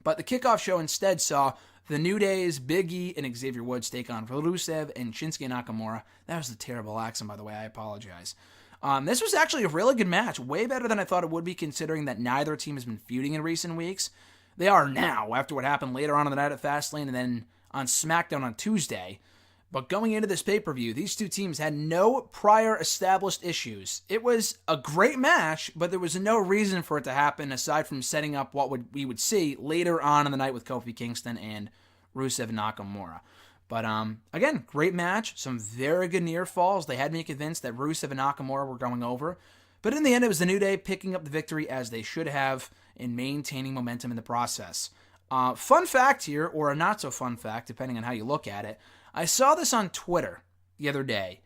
But the kickoff show instead saw the New Day's Big E and Xavier Woods take on Rusev and Shinsuke Nakamura. That was a terrible accent, by the way. I apologize. This was actually a really good match. Way better than I thought it would be, considering that neither team has been feuding in recent weeks. They are now, after what happened later on in the night at Fastlane and then on SmackDown on Tuesday. But going into this pay-per-view, these two teams had no prior established issues. It was a great match, but there was no reason for it to happen aside from setting up what we would see later on in the night with Kofi Kingston and Rusev and Nakamura. But again, great match. Some very good near falls. They had me convinced that Rusev and Nakamura were going over. But in the end, it was the New Day picking up the victory as they should have and maintaining momentum in the process. Fun fact here, or a not so fun fact, depending on how you look at it. I saw this on Twitter the other day.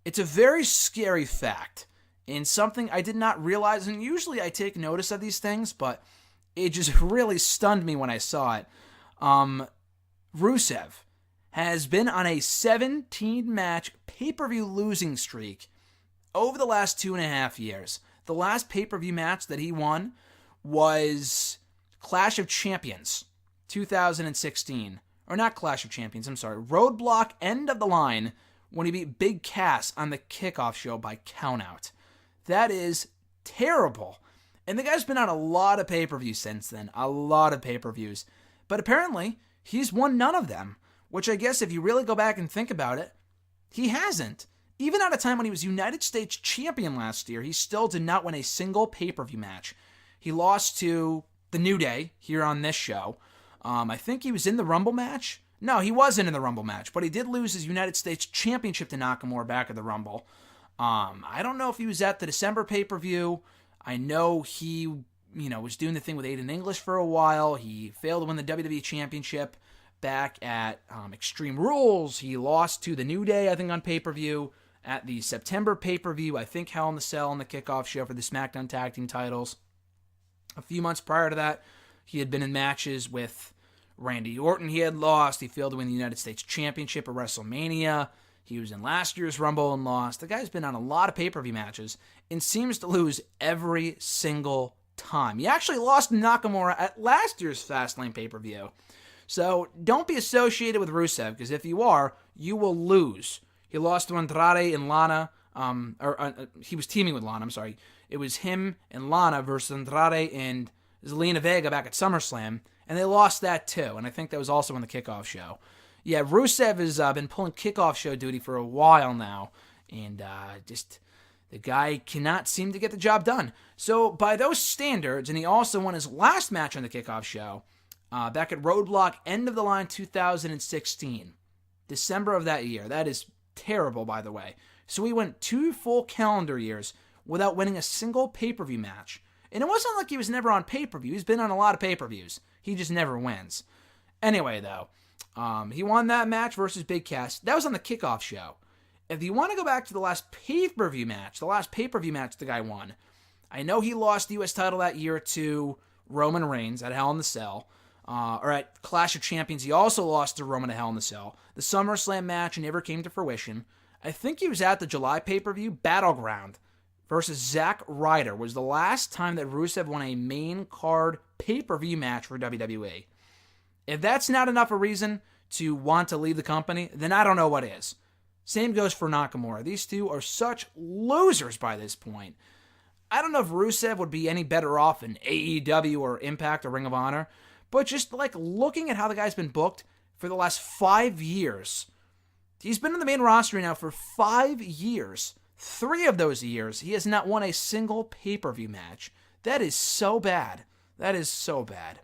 It's a very scary fact and something I did not realize, and usually I take notice of these things, but it just really stunned me when I saw it. Rusev has been on a 17-match pay-per-view losing streak over the last 2.5 years. The last pay-per-view match that he won was Clash of Champions, 2016. Or not Clash of Champions, I'm sorry. Roadblock End of the Line when he beat Big Cass on the kickoff show by countout. That is terrible. And the guy's been on a lot of pay-per-views since then. A lot of pay-per-views. But apparently, he's won none of them. Which I guess if you really go back and think about it, he hasn't. Even at a time when he was United States champion last year, he still did not win a single pay-per-view match. He lost to the New Day here on this show. I think he was in the Rumble match. No, he wasn't in the Rumble match, but he did lose his United States Championship to Nakamura back at the Rumble. I don't know if he was at the December pay-per-view. I know he, was doing the thing with Aiden English for a while. He failed to win the WWE Championship back at Extreme Rules. He lost to the New Day, I think, on pay-per-view. At the September pay-per-view, I think Hell in the Cell on the kickoff show for the SmackDown Tag Team titles. A few months prior to that, he had been in matches with Randy Orton. He had lost. He failed to win the United States Championship at WrestleMania. He was in last year's Rumble and lost. The guy's been on a lot of pay-per-view matches and seems to lose every single time. He actually lost Nakamura at last year's Fastlane pay-per-view. So don't be associated with Rusev, because if you are, you will lose. He lost to Andrade and Lana. He was teaming with Lana, I'm sorry. It was him and Lana versus Andrade and Zelina Vega back at SummerSlam, and they lost that too, and I think that was also on the kickoff show. Yeah, Rusev has been pulling kickoff show duty for a while now, and the guy cannot seem to get the job done. So by those standards, and he also won his last match on the kickoff show back at Roadblock End of the Line 2016, December of that year. That is terrible, by the way. So he went 2 full calendar years without winning a single pay-per-view match. And it wasn't like he was never on pay-per-view. He's been on a lot of pay-per-views. He just never wins. Anyway, though, he won that match versus Big Cass. That was on the kickoff show. If you want to go back to the last pay-per-view match, the guy won, I know he lost the U.S. title that year to Roman Reigns at Hell in the Cell. Or at Clash of Champions, he also lost to Roman at Hell in the Cell. The SummerSlam match never came to fruition. I think he was at the July pay-per-view. Battleground versus Zack Ryder was the last time that Rusev won a main card pay-per-view match for WWE. If that's not enough a reason to want to leave the company, then I don't know what is. Same goes for Nakamura. These two are such losers by this point. I don't know if Rusev would be any better off in AEW or Impact or Ring of Honor, but just like looking at how the guy's been booked for the last 5 years. He's been in the main roster now for 5 years. 3 of those years, he has not won a single pay-per-view match. That is so bad. That is so bad.